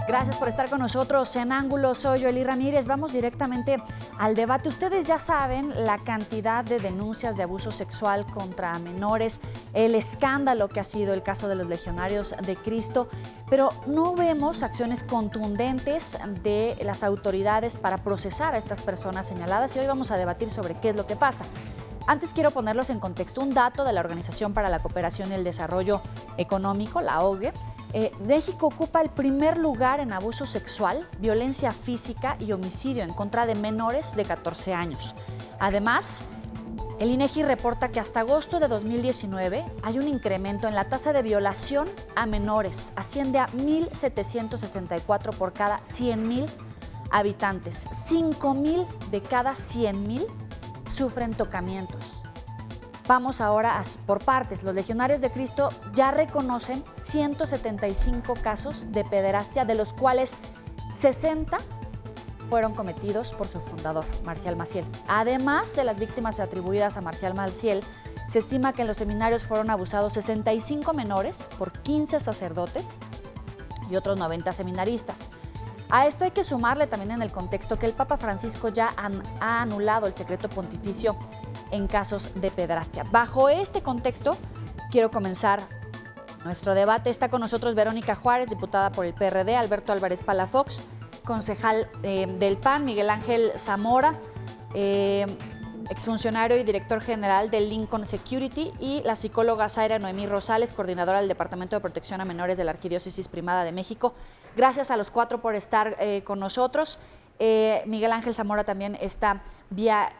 Gracias por estar con nosotros en Ángulo. Soy Joely Ramírez. Vamos directamente al debate. Ustedes ya saben la cantidad de denuncias de abuso sexual contra menores, el escándalo que ha sido el caso de los Legionarios de Cristo, pero no vemos acciones contundentes de las autoridades para procesar a estas personas señaladas y hoy vamos a debatir sobre qué es lo que pasa. Antes quiero ponerlos en contexto un dato de la Organización para la Cooperación y el Desarrollo Económico, la OCDE. México ocupa el primer lugar en abuso sexual, violencia física y homicidio en contra de menores de 14 años. Además, el INEGI reporta que hasta agosto de 2019 hay un incremento en la tasa de violación a menores, asciende a 1,764 por cada 100,000 habitantes. 5,000 de cada 100,000 sufren tocamientos. Vamos ahora por partes. Los Legionarios de Cristo ya reconocen 175 casos de pederastia, de los cuales 60 fueron cometidos por su fundador, Marcial Maciel. Además de las víctimas atribuidas a Marcial Maciel, se estima que en los seminarios fueron abusados 65 menores por 15 sacerdotes y otros 90 seminaristas. A esto hay que sumarle también en el contexto que el Papa Francisco ya ha anulado el secreto pontificio en casos de pederastia. Bajo este contexto, quiero comenzar nuestro debate. Está con nosotros Verónica Juárez, diputada por el PRD, Alberto Álvarez Palafox, concejal del PAN, Miguel Ángel Zamora, exfuncionario y director general del Lincoln Security, y la psicóloga Zaira Noemí Rosales, coordinadora del Departamento de Protección a Menores de la Arquidiócesis Primada de México. Gracias a los cuatro por estar con nosotros. Miguel Ángel Zamora también está vía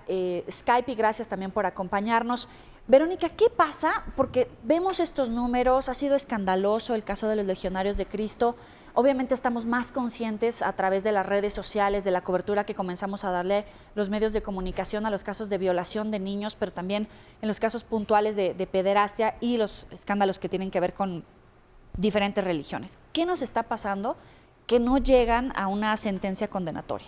Skype y gracias también por acompañarnos. Verónica, ¿qué pasa? Porque vemos estos números, ha sido escandaloso el caso de los Legionarios de Cristo. Obviamente estamos más conscientes a través de las redes sociales, de la cobertura que comenzamos a darle los medios de comunicación a los casos de violación de niños, pero también en los casos puntuales de pederastia y los escándalos que tienen que ver con diferentes religiones. ¿Qué nos está pasando que no llegan a una sentencia condenatoria?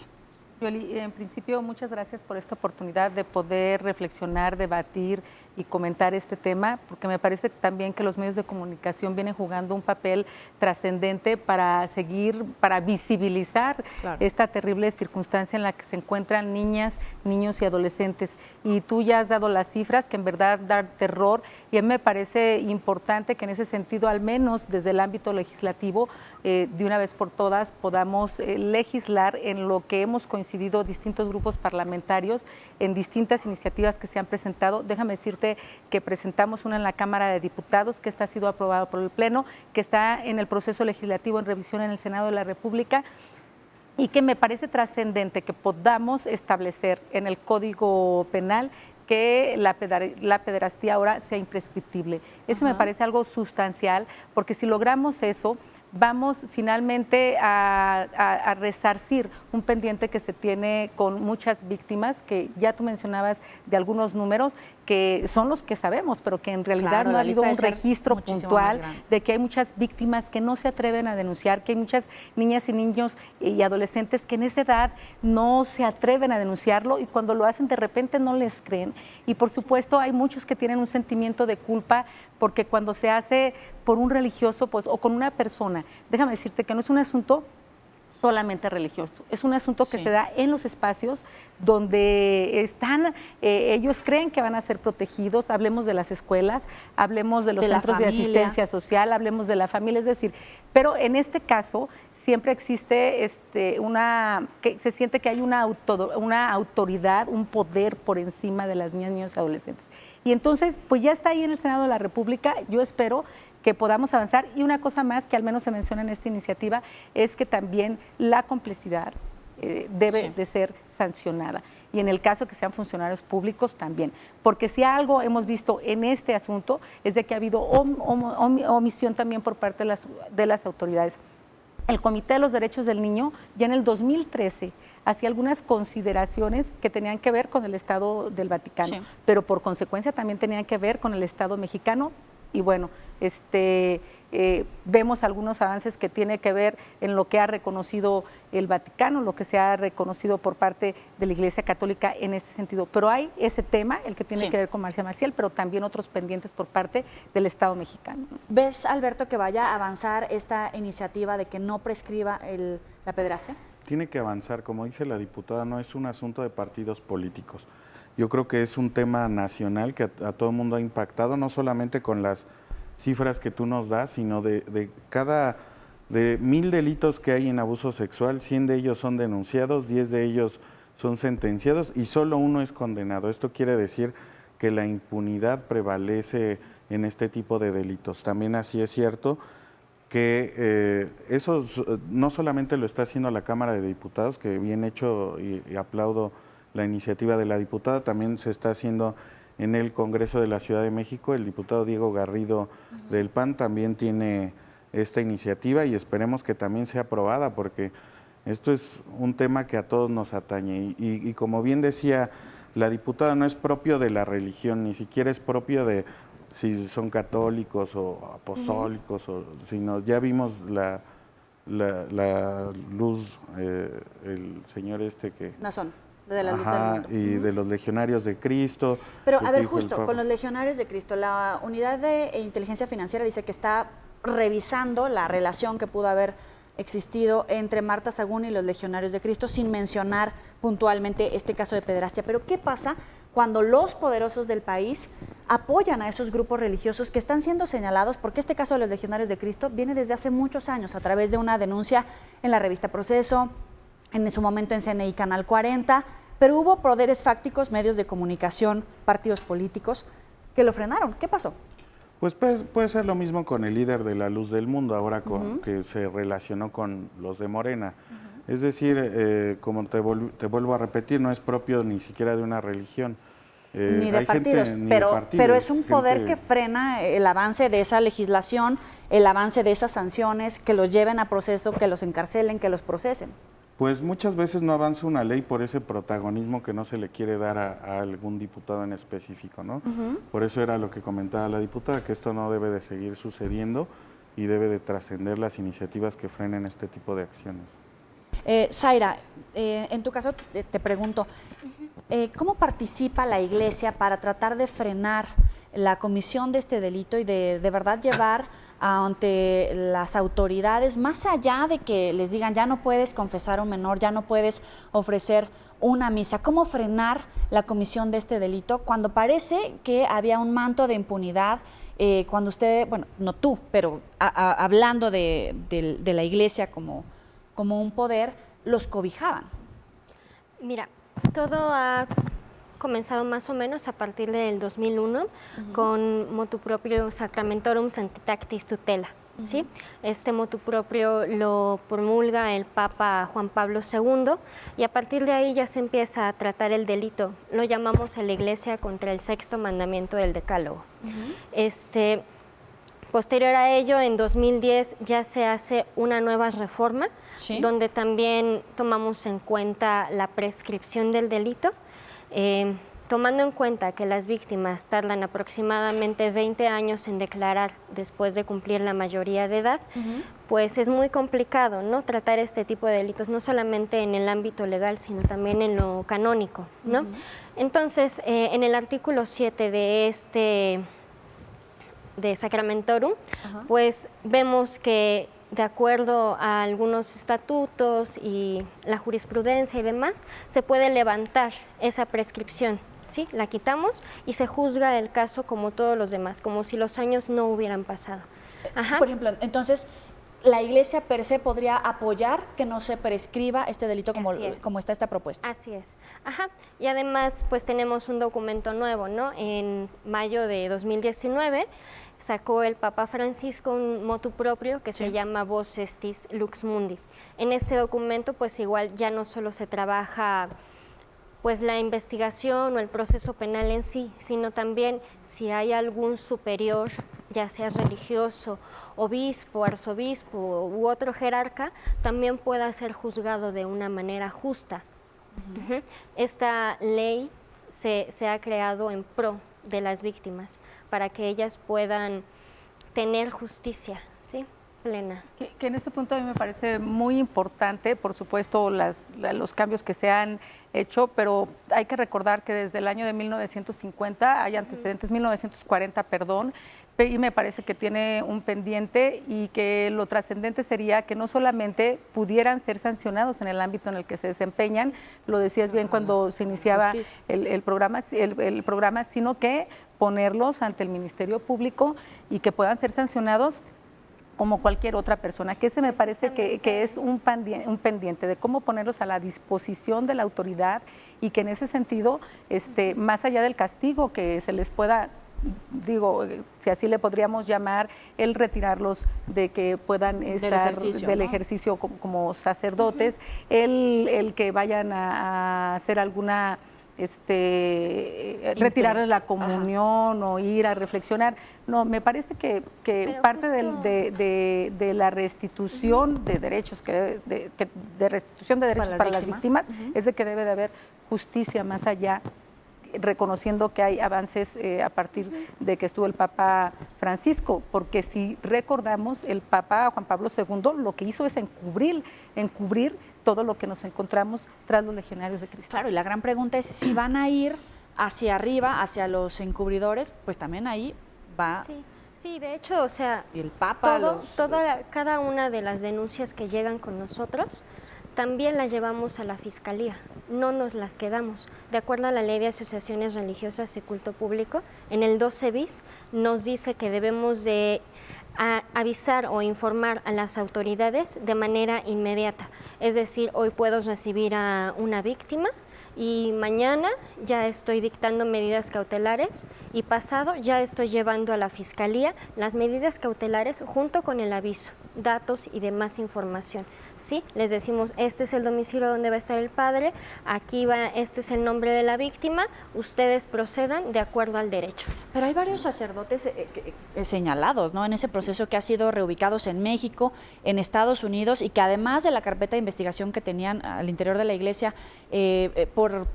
Joely, en principio, muchas gracias por esta oportunidad de poder reflexionar, debatir y comentar este tema, porque me parece también que los medios de comunicación vienen jugando un papel trascendente para visibilizar esta terrible circunstancia en la que se encuentran niñas, niños y adolescentes. Y tú ya has dado las cifras que en verdad dan terror, y a mí me parece importante que en ese sentido, al menos desde el ámbito legislativo, de una vez por todas podamos legislar en lo que hemos coincidido distintos grupos parlamentarios en distintas iniciativas que se han presentado. Déjame decirte que presentamos una en la Cámara de Diputados, que esta ha sido aprobada por el Pleno, que está en el proceso legislativo en revisión en el Senado de la República, y que me parece trascendente que podamos establecer en el Código Penal que la pederastía ahora sea imprescriptible. Eso me parece algo sustancial, porque si logramos eso, vamos finalmente a resarcir un pendiente que se tiene con muchas víctimas, que ya tú mencionabas de algunos números, que son los que sabemos, pero que en realidad no ha habido un registro puntual de que hay muchas víctimas que no se atreven a denunciar, que hay muchas niñas y niños y adolescentes que en esa edad no se atreven a denunciarlo, y cuando lo hacen de repente no les creen. Y por supuesto hay muchos que tienen un sentimiento de culpa, porque cuando se hace por un religioso, pues, o con una persona, déjame decirte que no es un asunto solamente religioso, es un asunto que se da en los espacios donde están, ellos creen que van a ser protegidos. Hablemos de las escuelas, hablemos de los centros de asistencia social, hablemos de la familia, es decir, pero en este caso siempre existe que se siente que hay una autoridad, un poder por encima de las niñas, niños y adolescentes. Y entonces, pues ya está ahí en el Senado de la República. Yo espero que podamos avanzar. Y una cosa más que al menos se menciona en esta iniciativa es que también la complicidad debe de ser sancionada. Y en el caso que sean funcionarios públicos también. Porque si algo hemos visto en este asunto es de que ha habido omisión también por parte de las autoridades. El Comité de los Derechos del Niño ya en el 2013 hacía algunas consideraciones que tenían que ver con el Estado del Vaticano, pero por consecuencia también tenían que ver con el Estado mexicano. Y bueno, vemos algunos avances que tiene que ver en lo que ha reconocido el Vaticano, lo que se ha reconocido por parte de la Iglesia Católica en este sentido. Pero hay ese tema, el que tiene que ver con Marcia Maciel, pero también otros pendientes por parte del Estado mexicano. ¿Ves, Alberto, que vaya a avanzar esta iniciativa de que no prescriba la pederastia? Tiene que avanzar, como dice la diputada, no es un asunto de partidos políticos. Yo creo que es un tema nacional que a todo el mundo ha impactado, no solamente con las cifras que tú nos das, sino de 1000 delitos que hay en abuso sexual, 100 de ellos son denunciados, 10 de ellos son sentenciados y solo uno es condenado. Esto quiere decir que la impunidad prevalece en este tipo de delitos. También así es cierto que eso no solamente lo está haciendo la Cámara de Diputados, que bien hecho y aplaudo la iniciativa de la diputada, también se está haciendo en el Congreso de la Ciudad de México. El diputado Diego Garrido del PAN también tiene esta iniciativa y esperemos que también sea aprobada, porque esto es un tema que a todos nos atañe. Y como bien decía la diputada, no es propio de la religión, ni siquiera es propio de si son católicos o apostólicos, sino ya vimos la luz, el señor que... Nazón. De la luz del mundo. Y de los legionarios de Cristo. Pero a ver, justo con los legionarios de Cristo, la unidad de inteligencia financiera dice que está revisando la relación que pudo haber existido entre Marta Sagún y los legionarios de Cristo, sin mencionar puntualmente este caso de pederastia. Pero ¿qué pasa cuando los poderosos del país apoyan a esos grupos religiosos que están siendo señalados? Porque este caso de los legionarios de Cristo viene desde hace muchos años a través de una denuncia en la revista Proceso, en su momento en CNI Canal 40, pero hubo poderes fácticos, medios de comunicación, partidos políticos que lo frenaron. ¿Qué pasó? Pues puede ser lo mismo con el líder de la Luz del Mundo, ahora que se relacionó con los de Morena. Es decir, como te vuelvo a repetir, no es propio ni siquiera de una religión. Ni de partidos, pero es un poder que frena el avance de esa legislación, el avance de esas sanciones, que los lleven a proceso, que los encarcelen, que los procesen. Pues muchas veces no avanza una ley por ese protagonismo que no se le quiere dar a algún diputado en específico, ¿no? Por eso era lo que comentaba la diputada, que esto no debe de seguir sucediendo y debe de trascender las iniciativas que frenen este tipo de acciones. Zaira, en tu caso te pregunto, ¿cómo participa la Iglesia para tratar de frenar la comisión de este delito y de verdad llevar ante las autoridades, más allá de que les digan ya no puedes confesar a un menor, ya no puedes ofrecer una misa? ¿Cómo frenar la comisión de este delito cuando parece que había un manto de impunidad, cuando usted, bueno, no tú, pero hablando de la Iglesia como un poder, los cobijaban? Mira, todo ha comenzado más o menos a partir del 2001 con motu proprio Sacramentorum Sanctitatis Tutela. ¿Sí? Este motu proprio lo promulga el Papa Juan Pablo II y a partir de ahí ya se empieza a tratar el delito. Lo llamamos en la Iglesia contra el sexto mandamiento del Decálogo. Posterior a ello, en 2010 ya se hace una nueva reforma, donde también tomamos en cuenta la prescripción del delito, tomando en cuenta que las víctimas tardan aproximadamente 20 años en declarar después de cumplir la mayoría de edad, pues es muy complicado, ¿no?, tratar este tipo de delitos, no solamente en el ámbito legal, sino también en lo canónico, ¿no? Entonces, en el artículo 7 de Sacramentorum, pues vemos que de acuerdo a algunos estatutos y la jurisprudencia y demás, se puede levantar esa prescripción, ¿sí? La quitamos y se juzga el caso como todos los demás, como si los años no hubieran pasado. Por ejemplo, entonces, ¿la Iglesia per se podría apoyar que no se prescriba este delito como está esta propuesta? Así es. Y además, pues tenemos un documento nuevo, ¿no? En mayo de 2019 sacó el Papa Francisco un motu proprio que se llama Vos Estis Lux Mundi. En este documento, pues igual ya no solo se trabaja pues la investigación o el proceso penal en sí, sino también si hay algún superior, ya sea religioso, obispo, arzobispo u otro jerarca, también pueda ser juzgado de una manera justa. Esta ley se ha creado en pro de las víctimas, para que ellas puedan tener justicia, Sí, plena. Que en ese punto a mí me parece muy importante, por supuesto, los cambios que se han hecho, pero hay que recordar que desde el año de 1950, hay antecedentes, 1940, perdón, y me parece que tiene un pendiente y que lo trascendente sería que no solamente pudieran ser sancionados en el ámbito en el que se desempeñan, lo decías bien cuando se iniciaba el programa, sino que ponerlos ante el Ministerio Público y que puedan ser sancionados como cualquier otra persona, que ese me parece que es un pendiente de cómo ponerlos a la disposición de la autoridad y que en ese sentido, más allá del castigo que se les pueda, digo, si así le podríamos llamar, el retirarlos de que puedan estar del ejercicio como sacerdotes, el que vayan a hacer alguna... retirarles la comunión o ir a reflexionar. No, me parece que parte de la restitución de derechos, de restitución de derechos para las víctimas, es de que debe de haber justicia más allá, reconociendo que hay avances a partir de que estuvo el Papa Francisco, porque si recordamos, el Papa Juan Pablo II lo que hizo es encubrir todo lo que nos encontramos tras los legionarios de Cristo. Claro, y la gran pregunta es si van a ir hacia arriba, hacia los encubridores, pues también ahí va... Sí, de hecho, o sea, y el Papa, cada una de las denuncias que llegan con nosotros, también las llevamos a la Fiscalía, no nos las quedamos. De acuerdo a la Ley de Asociaciones Religiosas y Culto Público, en el 12 bis nos dice que debemos de avisar o informar a las autoridades de manera inmediata. Es decir, hoy puedo recibir a una víctima y mañana ya estoy dictando medidas cautelares y pasado ya estoy llevando a la Fiscalía las medidas cautelares junto con el aviso, datos y demás información. ¿Sí? Les decimos, este es el domicilio donde va a estar el padre, aquí va, este es el nombre de la víctima, ustedes procedan de acuerdo al derecho. Pero hay varios sacerdotes señalados, ¿no?, en ese proceso que ha sido reubicados en México, en Estados Unidos, y que además de la carpeta de investigación que tenían al interior de la iglesia por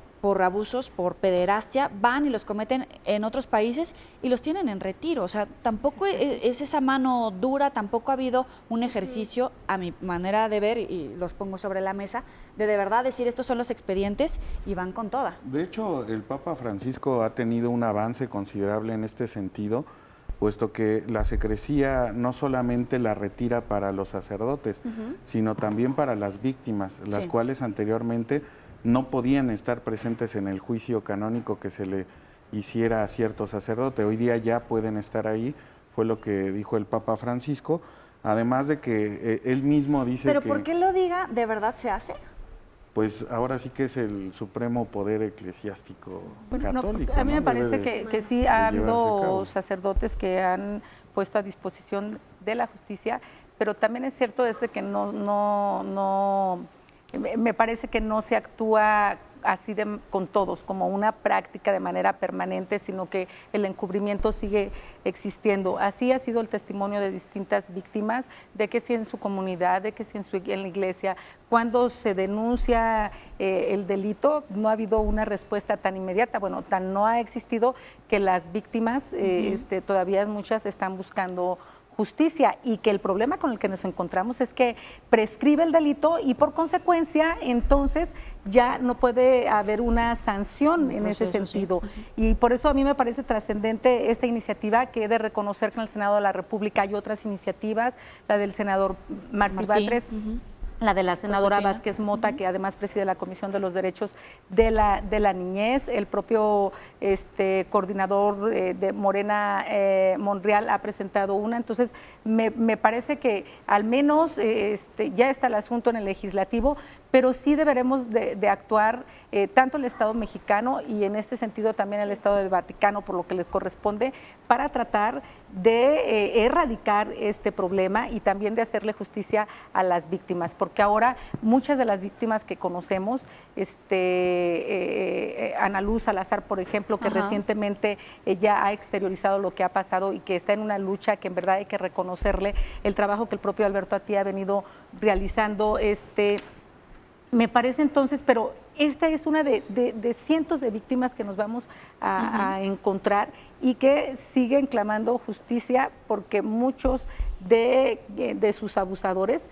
abusos, por pederastia, van y los cometen en otros países y los tienen en retiro. O sea, tampoco es esa mano dura, tampoco ha habido un ejercicio, a mi manera de ver, y los pongo sobre la mesa, de verdad decir estos son los expedientes y van con toda. De hecho, el Papa Francisco ha tenido un avance considerable en este sentido, puesto que la secrecía no solamente la retira para los sacerdotes, sino también para las víctimas, las cuales anteriormente no podían estar presentes en el juicio canónico que se le hiciera a cierto sacerdote. Hoy día ya pueden estar ahí, fue lo que dijo el Papa Francisco, además de que él mismo dice ¿Pero que... por qué lo diga? ¿De verdad se hace? Pues ahora sí que es el supremo poder eclesiástico católico. A mí me parece que sí ha habido sacerdotes que han puesto a disposición de la justicia, pero también es cierto desde que me parece que no se actúa así con todos, como una práctica de manera permanente, sino que el encubrimiento sigue existiendo. Así ha sido el testimonio de distintas víctimas, de que si en su comunidad, de que si en la iglesia, cuando se denuncia el delito, no ha habido una respuesta tan inmediata. Bueno, tan no ha existido que las víctimas, todavía muchas están buscando justicia, y que el problema con el que nos encontramos es que prescribe el delito y por consecuencia entonces ya no puede haber una sanción en ese sentido. Y por eso a mí me parece trascendente esta iniciativa, que he de reconocer que en el Senado de la República hay otras iniciativas, la del senador Martí Batres, la de la senadora Vázquez Mota, que además preside la Comisión de los Derechos de la Niñez, el propio coordinador de Morena, Monreal, ha presentado una. Entonces, me parece que al menos ya está el asunto en el legislativo, pero sí deberemos de actuar tanto el Estado mexicano y en este sentido también el Estado del Vaticano, por lo que les corresponde, para tratar de erradicar este problema y también de hacerle justicia a las víctimas, porque ahora muchas de las víctimas que conocemos, Ana Luz Salazar, por ejemplo, que recientemente ella ha exteriorizado lo que ha pasado y que está en una lucha que en verdad hay que reconocerle el trabajo que el propio Alberto Atía ha venido realizando, me parece entonces, pero esta es una de cientos de víctimas que nos vamos a encontrar y que siguen clamando justicia, porque muchos de sus abusadores,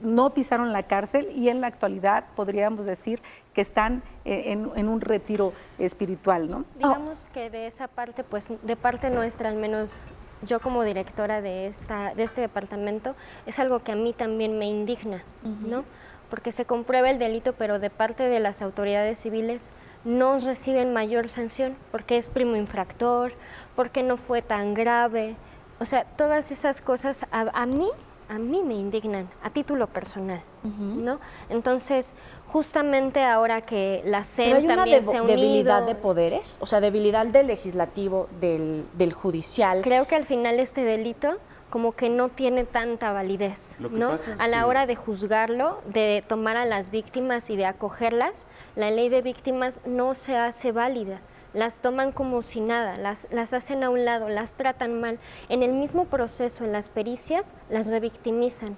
no pisaron la cárcel y en la actualidad podríamos decir que están en un retiro espiritual, ¿no? Digamos que de esa parte, pues de parte nuestra, al menos yo como directora de este departamento, es algo que a mí también me indigna, ¿no? Porque se comprueba el delito, pero de parte de las autoridades civiles no reciben mayor sanción, porque es primo infractor, porque no fue tan grave. O sea, todas esas cosas a mí me indignan a título personal, ¿no? Entonces, justamente ahora que la SEM también se ha unido... ¿Pero hay una debilidad de poderes? O sea, debilidad del legislativo, del judicial. Creo que al final este delito como que no tiene tanta validez, ¿no? A la hora de juzgarlo, de tomar a las víctimas y de acogerlas, la ley de víctimas no se hace válida. Las toman como si nada, las hacen a un lado, las tratan mal. En el mismo proceso, en las pericias, las revictimizan.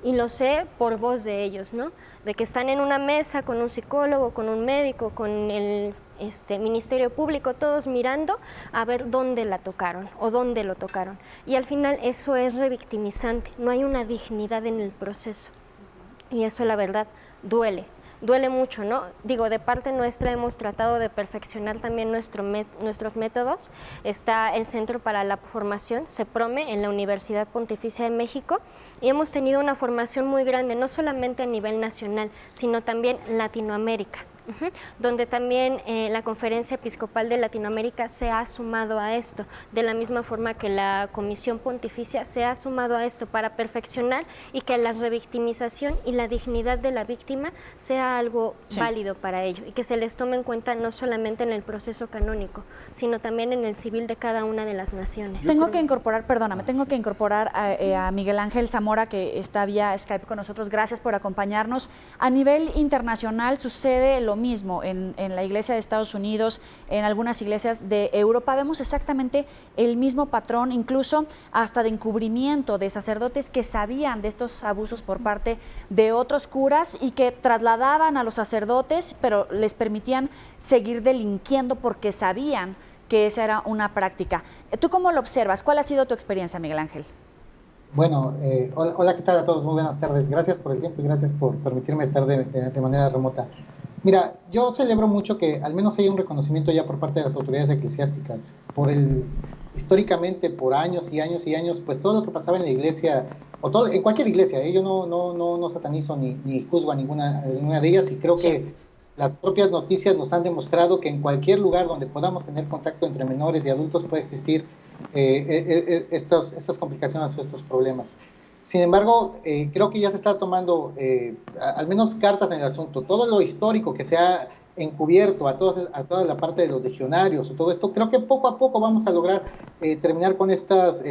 Y lo sé por voz de ellos, ¿no? De que están en una mesa con un psicólogo, con un médico, con el Ministerio Público, todos mirando a ver dónde la tocaron o dónde lo tocaron. Y al final eso es revictimizante, no hay una dignidad en el proceso. Y eso, la verdad, duele mucho, ¿no? Digo, de parte nuestra hemos tratado de perfeccionar también nuestros métodos. Está el Centro para la Formación, CEPROME, en la Universidad Pontificia de México, y hemos tenido una formación muy grande, no solamente a nivel nacional, sino también Latinoamérica. Donde también la Conferencia Episcopal de Latinoamérica se ha sumado a esto, de la misma forma que la Comisión Pontificia se ha sumado a esto para perfeccionar y que la revictimización y la dignidad de la víctima sea algo válido para ellos y que se les tome en cuenta no solamente en el proceso canónico, sino también en el civil de cada una de las naciones. Tengo que incorporar a Miguel Ángel Zamora, que está vía Skype con nosotros. Gracias por acompañarnos. A nivel internacional sucede lo mismo en la Iglesia de Estados Unidos, en algunas iglesias de Europa. Vemos exactamente el mismo patrón, incluso hasta de encubrimiento de sacerdotes que sabían de estos abusos por parte de otros curas y que trasladaban a los sacerdotes, pero les permitían seguir delinquiendo porque sabían que esa era una práctica. ¿Tú cómo lo observas? ¿Cuál ha sido tu experiencia, Miguel Ángel? Bueno, hola, ¿qué tal a todos? Muy buenas tardes. Gracias por el tiempo y gracias por permitirme estar de manera remota. Mira, yo celebro mucho que al menos haya un reconocimiento ya por parte de las autoridades eclesiásticas históricamente, por años y años y años, pues todo lo que pasaba en la iglesia, en cualquier iglesia, yo no satanizo ni juzgo a ninguna de ellas, y creo que las propias noticias nos han demostrado que en cualquier lugar donde podamos tener contacto entre menores y adultos puede existir estas complicaciones o estos problemas. Sin embargo, creo que ya se está tomando al menos cartas en el asunto. Todo lo histórico que se ha encubierto a toda la parte de los legionarios o todo esto, creo que poco a poco vamos a lograr terminar con estas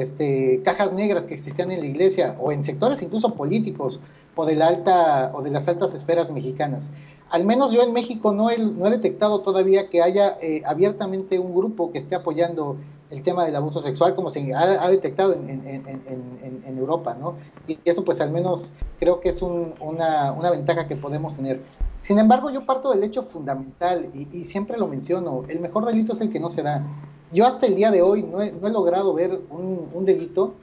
cajas negras que existían en la iglesia o en sectores incluso políticos o de las altas esferas mexicanas. Al menos yo en México no he detectado todavía que haya abiertamente un grupo que esté apoyando el tema del abuso sexual como se ha detectado en Europa, ¿no? Y eso pues al menos creo que es una ventaja que podemos tener. Sin embargo, yo parto del hecho fundamental y siempre lo menciono, el mejor delito es el que no se da. Yo hasta el día de hoy no he logrado ver un delito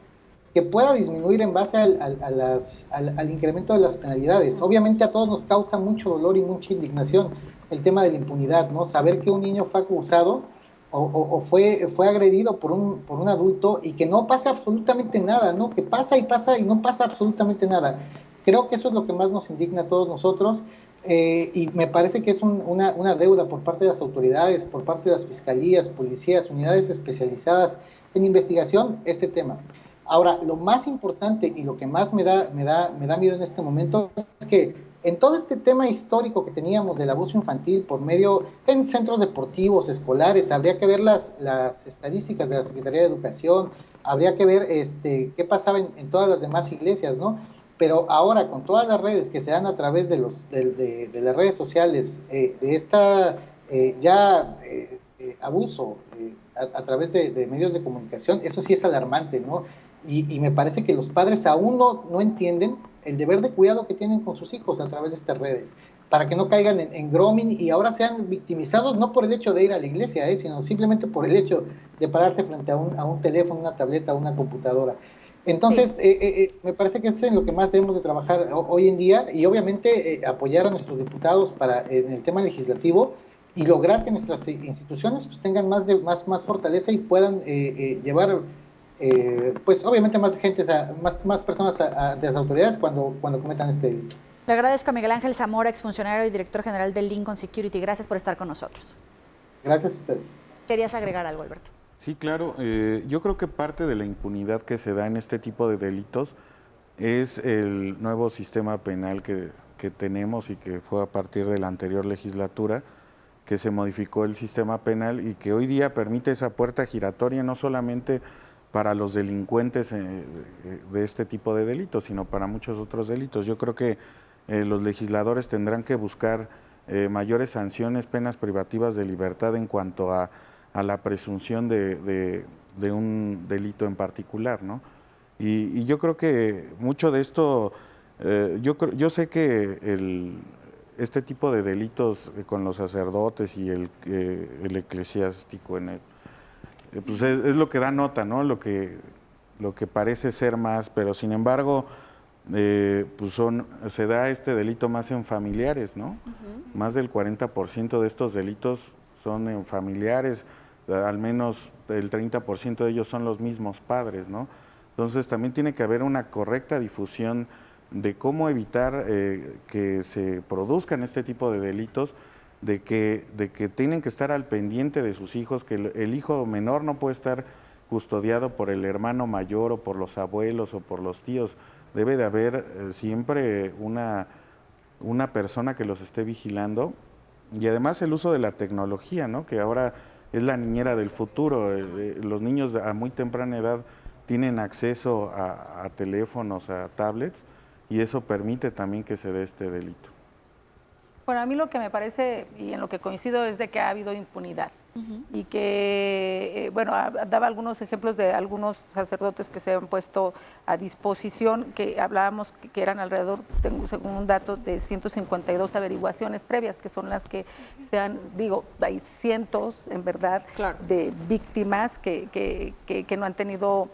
que pueda disminuir en base al incremento de las penalidades. Obviamente a todos nos causa mucho dolor y mucha indignación el tema de la impunidad, ¿no? Saber que un niño fue acusado o fue agredido por un adulto y que no pasa absolutamente nada, ¿no? Que pasa y no pasa absolutamente nada. Creo que eso es lo que más nos indigna a todos nosotros y me parece que es una deuda por parte de las autoridades, por parte de las fiscalías, policías, unidades especializadas en investigación, este tema. Ahora, lo más importante y lo que más me da miedo en este momento es que en todo este tema histórico que teníamos del abuso infantil por medio en centros deportivos, escolares, habría que ver las estadísticas de la Secretaría de Educación, habría que ver qué pasaba en todas las demás iglesias, ¿no? Pero ahora con todas las redes que se dan a través de las redes sociales, abuso a través de medios de comunicación, eso sí es alarmante, ¿no? Y me parece que los padres aún no entienden el deber de cuidado que tienen con sus hijos a través de estas redes, para que no caigan en grooming y ahora sean victimizados no por el hecho de ir a la iglesia, sino simplemente por el hecho de pararse frente a un teléfono, una tableta, una computadora. Entonces, me parece que es en lo que más debemos de trabajar hoy en día y obviamente apoyar a nuestros diputados en el tema legislativo y lograr que nuestras instituciones pues tengan más fortaleza y puedan llevar pues obviamente más gente, más personas de las autoridades cuando cometan este delito. Le agradezco a Miguel Ángel Zamora, exfuncionario y director general de Lincoln Security. Gracias por estar con nosotros. Gracias a ustedes. ¿Querías agregar algo, Alberto? Sí, claro. Yo creo que parte de la impunidad que se da en este tipo de delitos es el nuevo sistema penal que tenemos y que fue a partir de la anterior legislatura, que se modificó el sistema penal y que hoy día permite esa puerta giratoria no solamente para los delincuentes de este tipo de delitos, sino para muchos otros delitos. Yo creo que los legisladores tendrán que buscar mayores sanciones, penas privativas de libertad en cuanto a la presunción de un delito en particular, ¿no? Y yo creo que mucho de esto, yo sé que este tipo de delitos con los sacerdotes y el eclesiástico pues es lo que da nota, ¿no? Lo que parece ser más, pero sin embargo, pues se da este delito más en familiares, ¿no? Más del 40% de estos delitos son en familiares, al menos el 30% de ellos son los mismos padres, ¿no? Entonces también tiene que haber una correcta difusión de cómo evitar que se produzcan este tipo de delitos, de que tienen que estar al pendiente de sus hijos, que el hijo menor no puede estar custodiado por el hermano mayor o por los abuelos o por los tíos. Debe de haber siempre una persona que los esté vigilando, y además el uso de la tecnología, ¿no? Que ahora es la niñera del futuro. Los niños a muy temprana edad tienen acceso a teléfonos, a tablets, y eso permite también que se dé este delito. Bueno, a mí lo que me parece, y en lo que coincido, es de que ha habido impunidad. Y que, bueno, daba algunos ejemplos de algunos sacerdotes que se han puesto a disposición, que hablábamos que eran alrededor, tengo según un dato, de 152 averiguaciones previas, que son las que se han, digo, hay cientos, en verdad, claro, de víctimas que no han tenido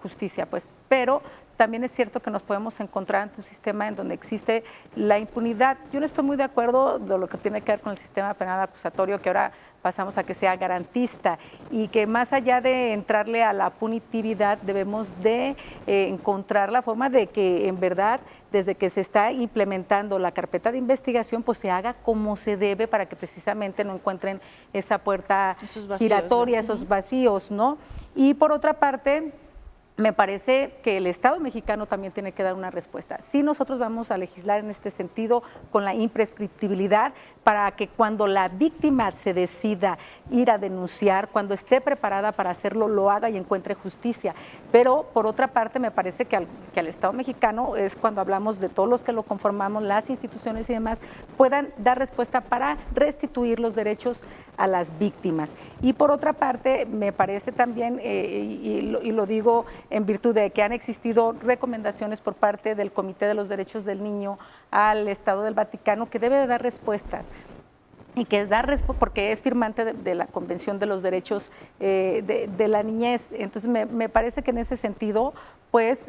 justicia, pues, pero también es cierto que nos podemos encontrar ante un sistema en donde existe la impunidad. Yo no estoy muy de acuerdo de lo que tiene que ver con el sistema penal acusatorio, que ahora pasamos a que sea garantista, y que más allá de entrarle a la punitividad, debemos de encontrar la forma de que en verdad, desde que se está implementando la carpeta de investigación, pues se haga como se debe, para que precisamente no encuentren esa puerta giratoria, esos vacíos, ¿no? Y por otra parte, me parece que el Estado mexicano también tiene que dar una respuesta. Sí, nosotros vamos a legislar en este sentido con la imprescriptibilidad, para que cuando la víctima se decida ir a denunciar, cuando esté preparada para hacerlo, lo haga y encuentre justicia. Pero por otra parte, me parece que al Estado mexicano, es cuando hablamos de todos los que lo conformamos, las instituciones y demás, puedan dar respuesta para restituir los derechos a las víctimas. Y por otra parte, me parece también, y lo digo en virtud de que han existido recomendaciones por parte del Comité de los Derechos del Niño al Estado del Vaticano, que debe de dar respuestas, y que da respuesta porque es firmante de la Convención de los Derechos de la Niñez. Entonces me parece que en ese sentido, pues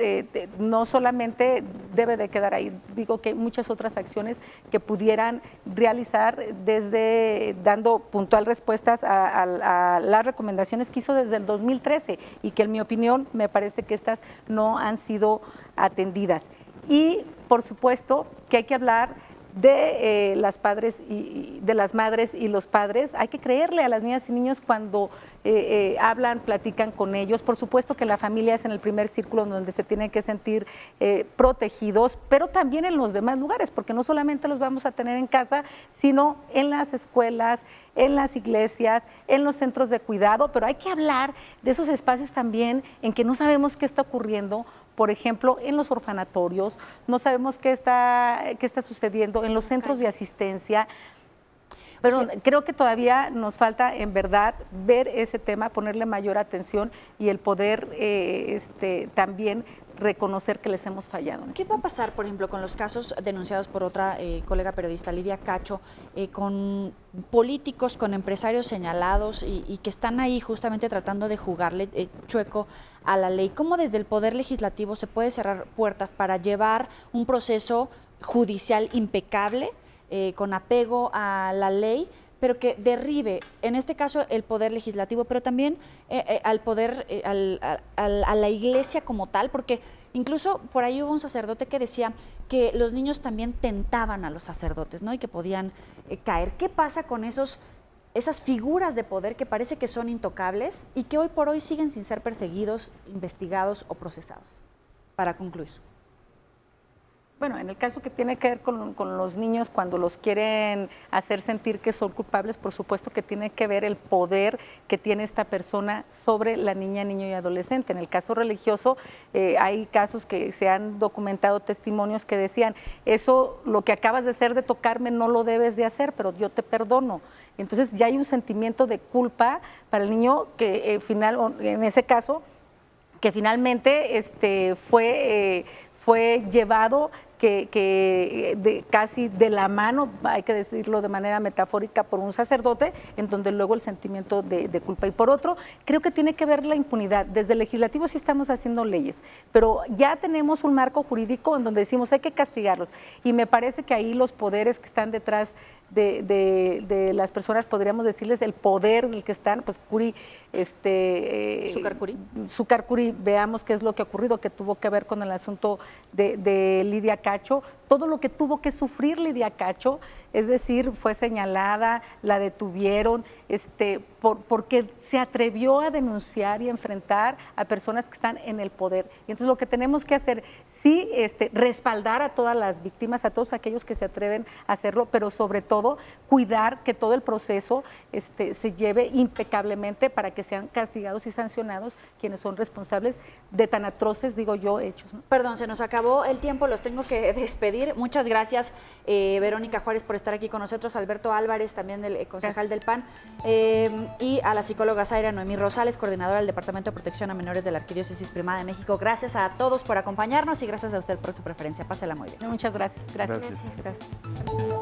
no solamente debe de quedar ahí, digo que hay muchas otras acciones que pudieran realizar, desde dando puntual respuestas a las recomendaciones que hizo desde el 2013, y que en mi opinión me parece que estas no han sido atendidas. Y por supuesto que hay que hablar de las padres y de las madres y los padres. Hay que creerle a las niñas y niños cuando hablan, platican con ellos. Por supuesto que la familia es en el primer círculo donde se tienen que sentir protegidos, pero también en los demás lugares, porque no solamente los vamos a tener en casa, sino en las escuelas, en las iglesias, en los centros de cuidado. Pero hay que hablar de esos espacios también en que no sabemos qué está ocurriendo. Por ejemplo, en los orfanatorios, no sabemos qué está sucediendo, en los centros de asistencia. Pero Sí. creo que todavía nos falta, en verdad, ver ese tema, ponerle mayor atención y el poder también reconocer que les hemos fallado. ¿Qué va a pasar, por ejemplo, con los casos denunciados por otra colega periodista, Lidia Cacho, con políticos, con empresarios señalados y que están ahí justamente tratando de jugarle chueco a la ley? ¿Cómo desde el Poder Legislativo se puede cerrar puertas para llevar un proceso judicial impecable, con apego a la ley, pero que derribe, en este caso, el Poder Legislativo, pero también al poder, a la Iglesia como tal? Porque incluso por ahí hubo un sacerdote que decía que los niños también tentaban a los sacerdotes, ¿no? Y que podían caer. ¿Qué pasa con esas figuras de poder que parece que son intocables y que hoy por hoy siguen sin ser perseguidos, investigados o procesados? Para concluir. Bueno, en el caso que tiene que ver con los niños, cuando los quieren hacer sentir que son culpables, por supuesto que tiene que ver el poder que tiene esta persona sobre la niña, niño y adolescente. En el caso religioso, hay casos que se han documentado, testimonios que decían, eso, lo que acabas de hacer de tocarme, no lo debes de hacer, pero yo te perdono. Entonces ya hay un sentimiento de culpa para el niño que en ese caso, que finalmente fue llevado casi de la mano, hay que decirlo de manera metafórica, por un sacerdote, en donde luego el sentimiento de culpa. Y por otro, creo que tiene que ver la impunidad. Desde el legislativo sí estamos haciendo leyes, pero ya tenemos un marco jurídico en donde decimos hay que castigarlos. Y me parece que ahí los poderes que están detrás de las personas, podríamos decirles el poder del que están, pues Zúcar Curi, veamos qué es lo que ha ocurrido, que tuvo que ver con el asunto de Lidia Cacho, todo lo que tuvo que sufrir Lidia Cacho, es decir, fue señalada, la detuvieron, porque se atrevió a denunciar y enfrentar a personas que están en el poder. Y entonces lo que tenemos que hacer, sí, respaldar a todas las víctimas, a todos aquellos que se atreven a hacerlo, pero sobre todo cuidar que todo el proceso se lleve impecablemente para que sean castigados y sancionados quienes son responsables de tan atroces, digo yo, hechos, ¿no? Perdón, se nos acabó el tiempo, los tengo que despedir. Muchas gracias, Verónica Juárez, por estar aquí con nosotros, Alberto Álvarez, también del concejal del PAN, y a la psicóloga Zaira Noemí Rosales, coordinadora del Departamento de Protección a Menores de la Arquidiócesis Primada de México. Gracias a todos por acompañarnos y gracias a usted por su preferencia. Pásela muy bien. Muchas gracias. Gracias. Gracias.